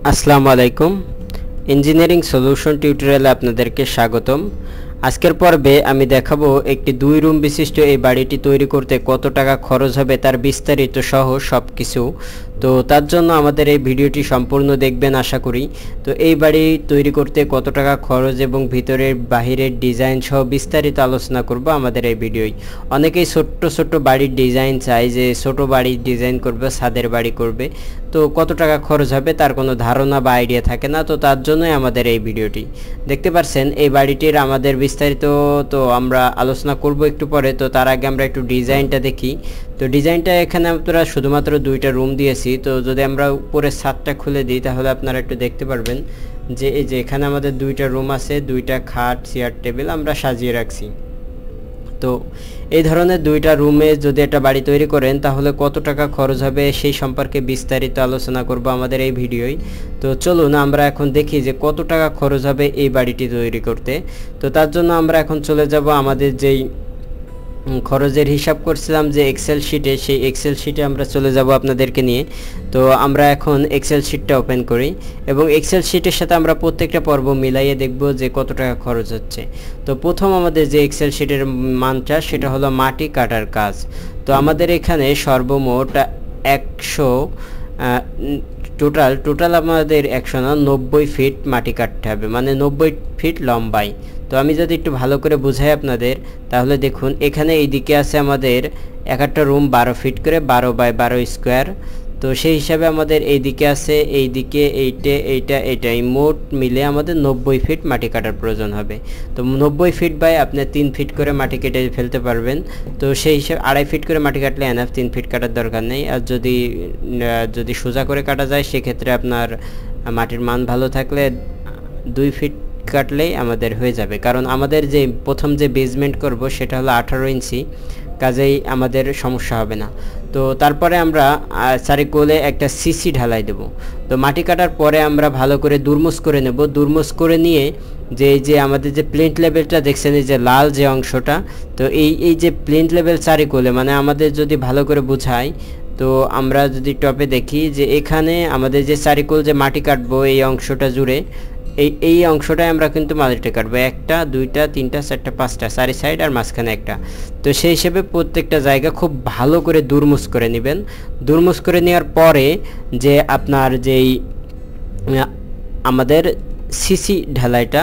আসসালামু আলাইকুম engineering solution টিউটোরিয়ালে আপনাদেরকে স্বাগতম। আজকের পর্বে আমি দেখাবো একটি 2 রুম বিশিষ্ট এই বাড়িটি তৈরি করতে কত টাকা খরচ হবে তার বিস্তারিত সহ সবকিছু। তো তার জন্য আমাদের এই ভিডিওটি সম্পূর্ণ দেখবেন আশা করি। তো এই বাড়ি তৈরি করতে কত টাকা খরচ এবং ভিতরের বাহিরের ডিজাইন সহ বিস্তারিত আলোচনা করব আমাদের এই ভিডিওয়। অনেকেই ছোট্ট ছোট্ট বাড়ির ডিজাইন চায়, যে ছোট বাড়ির ডিজাইন করবে, ছাদের বাড়ি করবে, তো কত টাকা খরচ হবে তার কোনো ধারণা বা আইডিয়া থাকে না। তো তার জন্যই আমাদের এই ভিডিওটি। দেখতে পাচ্ছেন এই বাড়িটির আমাদের বিস্তারিত তো আমরা আলোচনা করব একটু পরে। তো তার আগে আমরা একটু ডিজাইনটা দেখি। তো ডিজাইনটা এখানে আমরা শুধুমাত্র 2টা রুম দিয়েছি। তো যদি আমরা উপরের ছাদটা খুলে দিই তাহলে আপনারা একটু দেখতে পারবেন যে এই যে এখানে আমাদের 2টা রুম আছে, 2টা খাট, চেয়ার, টেবিল আমরা সাজিয়ে রাখছি। তো এই ধরনের 2টা রুমে যদি একটা বাড়ি তৈরি করেন তাহলে কত টাকা খরচ হবে সেই সম্পর্কে বিস্তারিত আলোচনা করব আমাদের এই ভিডিওয়। তো চলুন আমরা এখন দেখি যে কত টাকা খরচ হবে এই বাড়িটি তৈরি করতে। তো তার জন্য আমরা এখন চলে যাব আমাদের যেই খরচের হিসাব করছিলাম যে এক্সেল শিটে, সেই এক্সেল শিটে আমরা চলে যাব আপনাদেরকে নিয়ে। তো আমরা এখন এক্সেল শিটটা ওপেন করি এবং এক্সেল শিটের সাথে আমরা প্রত্যেকটা পর্ব মিলাইয়ে দেখব যে কত টাকা খরচ হচ্ছে। তো প্রথম আমাদের যে এক্সেল শিটের মানটা সেটা হলো মাটি কাটার কাজ। তো আমাদের এখানে সর্বমোট 100 টোটাল আমাদের 190 ফিট মাটি কাটতে হবে, মানে 90 ফিট লম্বাই। তো আমি যদি একটু ভালো করে বুঝাই আপনাদের, তাহলে দেখুন এখানে এইদিকে আছে আমাদের একটা রুম 12 ফিট করে, 12 বাই 12 স্কোয়ার। তো সেই হিসাবে আমাদের এইদিকে আছে, এইদিকে এইটাই মোট মিলে আমাদের 90 ফিট মাটি কাটার প্রয়োজন হবে। তো 90 ফিট বাই আপনি 3 ফিট করে মাটি কেটে ফেলতে পারবেন। তো সেই হিসাবে 2.5 ফিট করে মাটি কাটলে এনাফ, 3 ফিট কাটার দরকার নেই। আর যদি সোজা করে কাটা যায় সেক্ষেত্রে আপনার মাটির মান ভালো থাকলে 2 ফিট কাটলেই আমাদের হয়ে যাবে। কারণ আমাদের যে প্রথম যে বেসমেন্ট করব সেটা হলো 18 ইঞ্চি, কাজেই আমাদের সমস্যা হবে না। তো তারপরে আমরা চারিকোলে একটা সিসি ঢালাই দেব। তো মাটি কাটার পরে আমরা ভালো করে দুরমুস করে নেব। দুরমুস করে নিয়ে যে আমাদের যে প্লেন্ট লেভেলটা দেখছেন, এই যে লাল যে অংশটা, তো এই যে প্লেন্ট লেভেল চারিকোলে, মানে আমাদের যদি ভালো করে বোঝাই, তো আমরা যদি টপে দেখি যে এখানে আমাদের যে চারিকোল যে মাটি কাটবো এই অংশটা জুড়ে এই অংশটাই আমরা কিন্তু মাটিটা কাটবো। 1টা 2টা 3টা 4টা 5টা, 4 সাইড আর মাঝখানে একটা। তো সেই হিসেবে প্রত্যেকটা জায়গা খুব ভালো করে দুরমুস করে নেবেন। দুরমুস করে নেওয়ার পরে যে আপনার যেই আমাদের সিসি ঢালাইটা,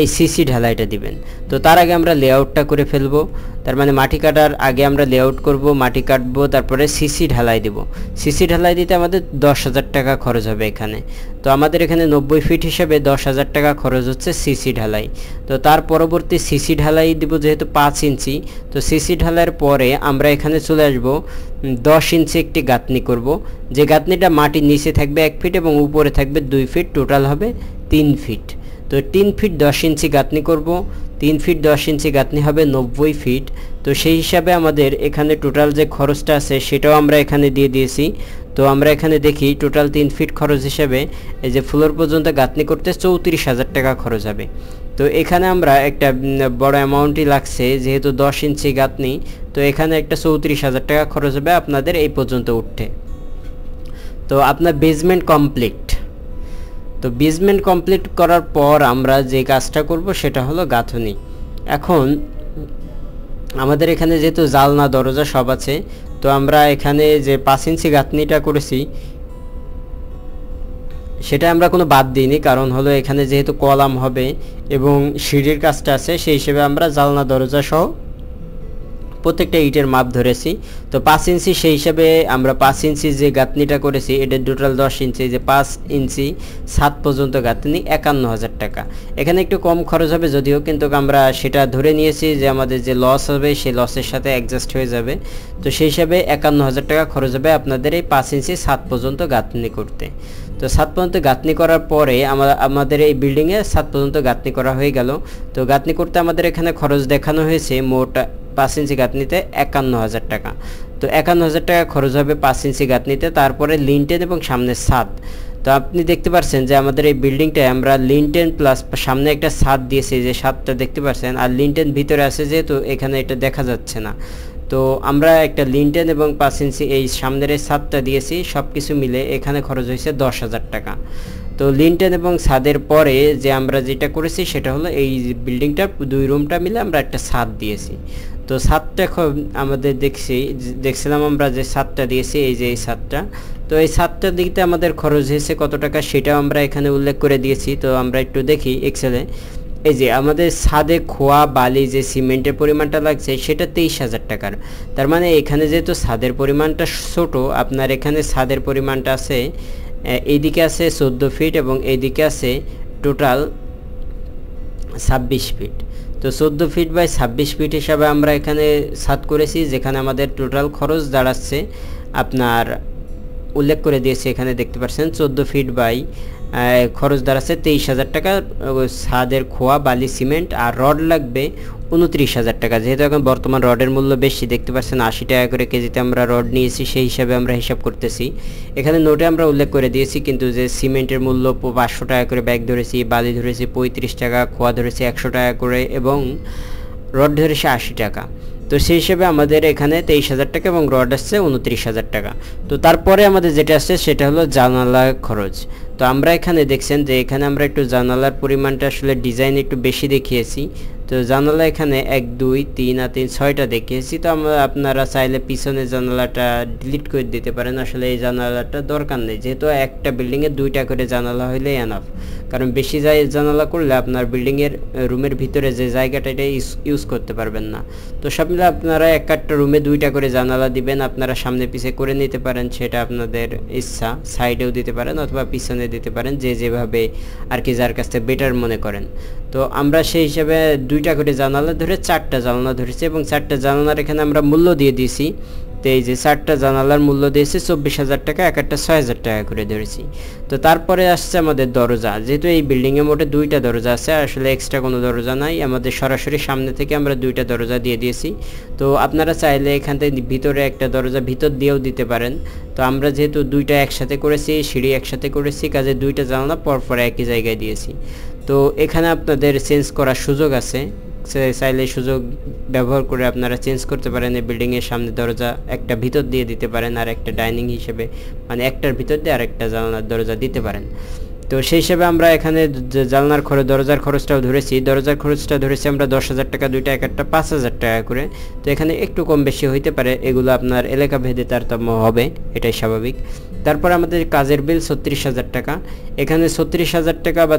এই সিসি ঢালাইটা দিবেন। তো তার আগে আমরা লেআউটটা করে ফেলবো। তার মানে মাটি কাটার আগে আমরা লেআউট করব, মাটি কাটবো, তারপরে সিসি ঢালাই দেব। সিসি ঢালাই দিতে আমাদের 10,000 টাকা খরচ হবে এখানে। তো আমাদের এখানে 90 ফিট হিসেবে 10,000 টাকা খরচ হচ্ছে সিসি ঢালাই। তো তার পরবর্তী সিসি ঢালাই দিব যেহেতু 5 ইঞ্চি। তো সিসি ঢালাইয়ের পরে আমরা এখানে চলে আসব 10 ইঞ্চি একটি গাঁথনি করব, যে গাঁথনিটা মাটির নিচে থাকবে 1 ফিট এবং উপরে থাকবে 2 ফিট, টোটাল হবে 3 ফিট। তো 3 ফিট 10 ইঞ্চি গাঁথনি করব। 3 ফিট 10 ইঞ্চি গাঁথনি হবে 90 ফিট। তো সেই হিসাবে আমাদের এখানে টোটাল যে খরচটা আছে সেটাও আমরা এখানে দিয়ে দিয়েছি। তো আমরা এখানে দেখি টোটাল 3 ফিট খরচ হিসাবে এই যে ফ্লোর পর্যন্ত গাঁথনি করতে 34,000 টাকা খরচ হবে। তো এখানে আমরা একটা বড় অ্যামাউন্টই লাগছে যেহেতু 10 ইঞ্চি গাঁথনি। তো এখানে একটা 34,000 টাকা খরচ হবে আপনাদের এই পর্যন্ত উঠতে। তো আপনার বেসমেন্ট কমপ্লিট। তো বেসমেন্ট কমপ্লিট করার পর আমরা যে কাজটা করব সেটা হলো গাঁথনি। এখন আমাদের এখানে যেহেতু জালনা দরজা সব আছে, তো আমরা এখানে যে 5 ইঞ্চি গাঁথনিটা করেছি সেটা আমরা কোনো বাদ দিইনি, কারণ হলো এখানে যেহেতু কলাম হবে এবং সিঁড়ির কাজটা আছে, সেই হিসেবে আমরা জালনা দরজা সহ প্রত্যেকটা ইটের মাপ ধরেছি। তো 5 ইঞ্চি সেই হিসাবে আমরা 5 ইঞ্চি যে গাঁথনিটা করেছি এটা টোটাল 10 ইঞ্চি, যে 5 ইঞ্চি 7 পর্যন্ত গাঁথনি 51,000 টাকা। এখানে একটু কম খরচ হবে যদিও, কিন্তু আমরা সেটা ধরে নিয়েছি যে আমাদের যে লস হবে সেই লসের সাথে অ্যাডজাস্ট হয়ে যাবে। তো সেই হিসাবে 51,000 টাকা খরচ হবে আপনাদের এই 5 ইঞ্চি 7 পর্যন্ত গাঁথনি করতে। তো 7 পর্যন্ত গাঁথনি করার পরে আমাদের এই বিল্ডিংয়ে 7 পর্যন্ত গাঁথনি করা হয়ে গেল। তো গাঁথনি করতে আমাদের এখানে খরচ দেখানো হয়েছে মোট 5 ইঞ্চি গাঁথনিতে 51,000 টাকা। তো 51,000 টাকা খরচ হবে 5 ইঞ্চি গাঁথনিতে। তারপরে লিনটেন এবং সামনে ছাদ। তো আপনি দেখতে পাচ্ছেন যে আমাদের এই বিল্ডিংটায় আমরা লিনটেন প্লাস সামনে একটা ছাদ দিয়েছি, যে ছাদটা দেখতে পাচ্ছেন, আর লিনটেন ভিতরে আছে যেহেতু এখানে এটা দেখা যাচ্ছে না। তো আমরা একটা লিন্টেন এবং 5 ইঞ্চি এই সামনের ছাদটা দিয়েছি, সব কিছু মিলে এখানে খরচ হয়েছে 10,000 টাকা। তো লিন্টেন এবং ছাদের পরে যে আমরা যেটা করেছি সেটা হলো এই বিল্ডিংটার 2 রুমটা মিলে আমরা একটা ছাদ দিয়েছি। তো ছাদটা আমাদের দেখছিলাম আমরা যে ছাদটা দিয়েছি, এই যে এই ছাদটা, তো এই ছাদটা দিতে আমাদের খরচ হয়েছে কত টাকা সেটাও আমরা এখানে উল্লেখ করে দিয়েছি। তো আমরা একটু দেখি এক্সেলে, এই যে আমাদের ছাদে খোয়া বালি যে সিমেন্টের পরিমাণটা লাগছে সেটা 23,000 টাকার। তার মানে এখানে যেহেতু ছাদের পরিমাণটা ছোট, আপনার এখানে ছাদের পরিমাণটা আছে এইদিকে আছে 14 ফিট এবং এইদিকে আছে টোটাল 26 ফিট। তো 14 ফিট বাই 26 ফিট হিসাবে আমরা এখানে ছাদ করেছি, যেখানে আমাদের টোটাল খরচ দাঁড়াচ্ছে আপনার উল্লেখ করে দিয়েছে এখানে দেখতে পাচ্ছেন 14 ফিট বাই খরচ দাঁড়াচ্ছে 23,000 টাকা। ছাদের খোয়া বালি সিমেন্ট আর রড লাগবে 29,000 টাকা। যেহেতু এখন বর্তমান রডের মূল্য বেশি, দেখতে পাচ্ছেন 80 টাকা করে কেজিতে আমরা রড নিয়েছি, সেই হিসাবে আমরা হিসাব করতেছি। এখানে নোটে আমরা উল্লেখ করে দিয়েছি, কিন্তু যে সিমেন্টের মূল্য 500 টাকা করে ব্যাগ ধরেছি, বালি ধরেছি 35 টাকা, খোয়া ধরেছি 100 টাকা করে এবং রড ধরেছি 80 টাকা। তো সেই হিসেবে আমাদের এখানে 23,000 টাকা এবং রড আসছে 29,000 টাকা। তো তারপরে আমাদের যেটা আসছে সেটা হলো জানালা খরচ। তো আমরা এখানে দেখছেন যে এখানে আমরা একটু জানালার পরিমাণটা আসলে ডিজাইন একটু বেশি দেখিয়েছি। তো জানালা এখানে 1 2 3 আর 3 6টা দেখিয়েছি। তো আপনারা চাইলে পিছনে জানালাটা ডিলিট করে দিতে পারেন, আসলে এই জানালাটা দরকার নেই, যেহেতু একটা বিল্ডিংয়ে 2টা করে জানালা হইলেই এনাফ। কারণ বেশি জানালা করলে আপনার বিল্ডিংয়ের রুমের ভিতরে যে জায়গাটা এটা ইউজ করতে পারবেন না। তো সব মিলে আপনারা একটা রুমে 2টা করে জানালা দিবেন, আপনারা সামনে পিছে করে নিতে পারেন, সেটা আপনাদের ইচ্ছা। সাইডেও দিতে পারেন অথবা পিছনে দিতে পারেন, যে যেভাবে আর কি যার কাছে বেটার মনে করেন। তো আমরা সেই হিসাবে 2টা করে জানালা ধরে 4টা জানালা ধরেছি এবং 4টা জানালার এখানে আমরা মূল্য দিয়ে দিয়েছি। তো এই যে 4টা জানালার মূল্য দিয়েছি 24,000 টাকা, একটা 6,000 টাকা করে ধরেছি। তো তারপরে আসছে আমাদের দরজা। যেহেতু এই বিল্ডিংয়ে মোটে 2টা দরজা আছে, আসলে এক্সট্রা কোনো দরজা নাই, আমাদের সরাসরি সামনে থেকে আমরা 2টা দরজা দিয়ে দিয়েছি। তো আপনারা চাইলে এখান থেকে ভিতরে একটা দরজা ভিতর দিয়েও দিতে পারেন। তো আমরা যেহেতু 2টা একসাথে করেছি, সিঁড়ি একসাথে করেছি, কাজে 2টা জানালা পরপর একই জায়গায় দিয়েছি। তো এখানে আপনাদের চেঞ্জ করার সুযোগ আছে, চাইলে সুযোগ ব্যবহার করে আপনারা চেঞ্জ করতে পারেন। এই বিল্ডিংয়ের সামনে দরজা একটা ভিতর দিয়ে দিতে পারেন, আর একটা ডাইনিং হিসেবে, মানে একটার ভিতর দিয়ে আরেকটা জানলার দরজা দিতে পারেন। তো সেই হিসাবে আমরা এখানে জানলার দরজার খরচটাও ধরেছি। দরজার খরচটা ধরেছি আমরা 10,000 টাকা, 2টা একটা 5,000 টাকা করে। তো এখানে একটু কম বেশি হইতে পারে, এগুলো আপনার এলাকা ভেদে তারতম্য হবে, এটাই স্বাভাবিক। তারপর আমাদের কাজের বিল 36,000 টাকা। এখানে 36,000 টাকা বা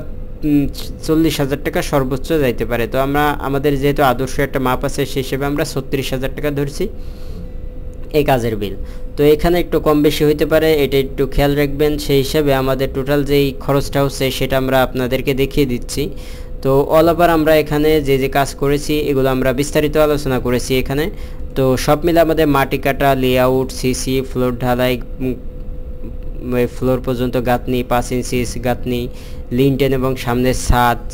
40,000 টাকা সর্বোচ্চ যাইতে পারে। তো আমাদের যেহেতু আদর্শ একটা মাপ আছে, সেই হিসেবে আমরা 36,000 টাকা ধরছি এই কাজের বিল। তো এখানে একটু কম বেশি হইতে পারে, এটা একটু খেয়াল রাখবেন। সেই হিসাবে আমাদের টোটাল যেই খরচটা হচ্ছে সেটা আমরা আপনাদেরকে দেখিয়ে দিচ্ছি। তো অল ওভার আমরা এখানে যে যে কাজ করেছি এগুলো আমরা বিস্তারিত আলোচনা করেছি এখানে। তো সব মিলে আমাদের মাটি কাটা, লেআউট, সিসি, ফ্লোর ঢালাই, ফ্লোর পর্যন্ত গাঁথনি, 5 ইঞ্চি গাঁথনি, লিন্টেন এবং সামনে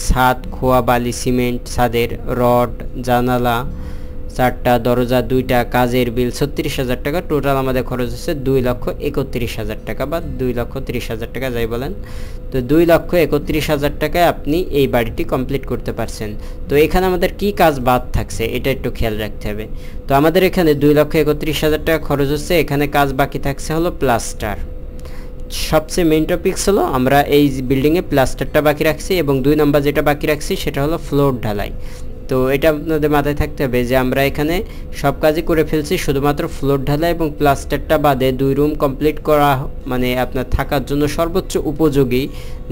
ছাদ খোয়া বালি সিমেন্ট, ছাদের রড, জানালা, 4টা দরজা, 2টা কাজের বিল 36,000 টাকা। টোটাল আমাদের খরচ হচ্ছে 2,31,000 টাকা বা 2,30,000 টাকা যাই বলেন। তো 2,31,000 টাকায় আপনি এই বাড়িটি কমপ্লিট করতে পারছেন। তো এখানে আমাদের কি কাজ বাদ থাকছে এটা একটু খেয়াল রাখতে হবে। তো আমাদের এখানে 2,31,000 টাকা খরচ হচ্ছে, এখানে কাজ বাকি থাকছে হলো প্লাস্টার। সবচেয়ে মেইন টপিকস হলো আমরা এই বিল্ডিংয়ে প্লাস্টারটা বাকি রাখছি এবং 2 নম্বর যেটা বাকি রাখছি সেটা হলো ফ্লোর ঢালাই। তো এটা আপনাদের মাথায় থাকতে হবে যে আমরা এখানে সব কাজই করে ফেলছি, শুধুমাত্র ফ্লোর ঢালাই এবং প্লাস্টারটা বাদে 2 রুম কমপ্লিট করা, মানে আপনার থাকার জন্য সর্বোচ্চ উপযোগী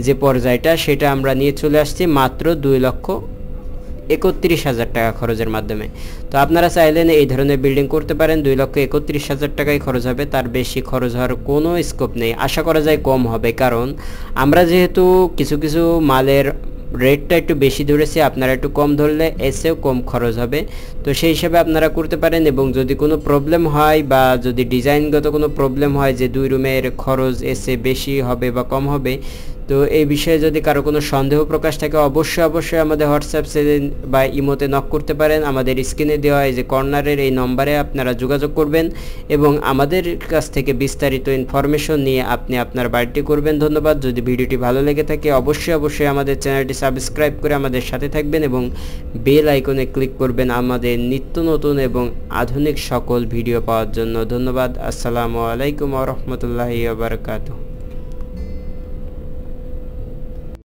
যে পর্যায়টা সেটা আমরা নিয়ে চলে আসছি মাত্র 2,31,000 টাকা খরচের মাধ্যমে। তো আপনারা চাইলেন এই ধরনের বিল্ডিং করতে পারেন, 2,31,000 টাকায় খরচ হবে, তার বেশি খরচ হওয়ার কোনো স্কোপ নেই। আশা করা যায় কম হবে, কারণ আমরা যেহেতু কিছু কিছু মালের রেটটা একটু বেশি ধরেছি, আপনারা একটু কম ধরলে এসেও কম খরচ হবে। তো সেই হিসাবে আপনারা করতে পারেন। এবং যদি কোনো প্রবলেম হয় বা যদি ডিজাইনগত কোনো প্রবলেম হয় যে 2 রুমের খরচ এসে বেশি হবে বা কম হবে, তো এই বিষয়ে যদি কারো কোনো সন্দেহ প্রকাশ থাকে অবশ্যই আমাদের হোয়াটসঅ্যাপে বা ইমোতে নক করতে পারেন। আমাদের স্ক্রিনে দেওয়া এই যে কর্নারের এই নম্বরে আপনারা যোগাযোগ করবেন এবং আমাদের কাছ থেকে বিস্তারিত ইনফরমেশন নিয়ে আপনি আপনার বাড়িটি করবেন। ধন্যবাদ। যদি ভিডিওটি ভালো লেগে থাকে অবশ্যই আমাদের চ্যানেলটি সাবস্ক্রাইব করে আমাদের সাথে থাকবেন এবং বেল আইকনে ক্লিক করবেন আমাদের নিত্য নতুন এবং আধুনিক সকল ভিডিও পাওয়ার জন্য। ধন্যবাদ। আসসালামু আলাইকুম ওয়া রাহমাতুল্লাহি ওয়া বারাকাতুহু।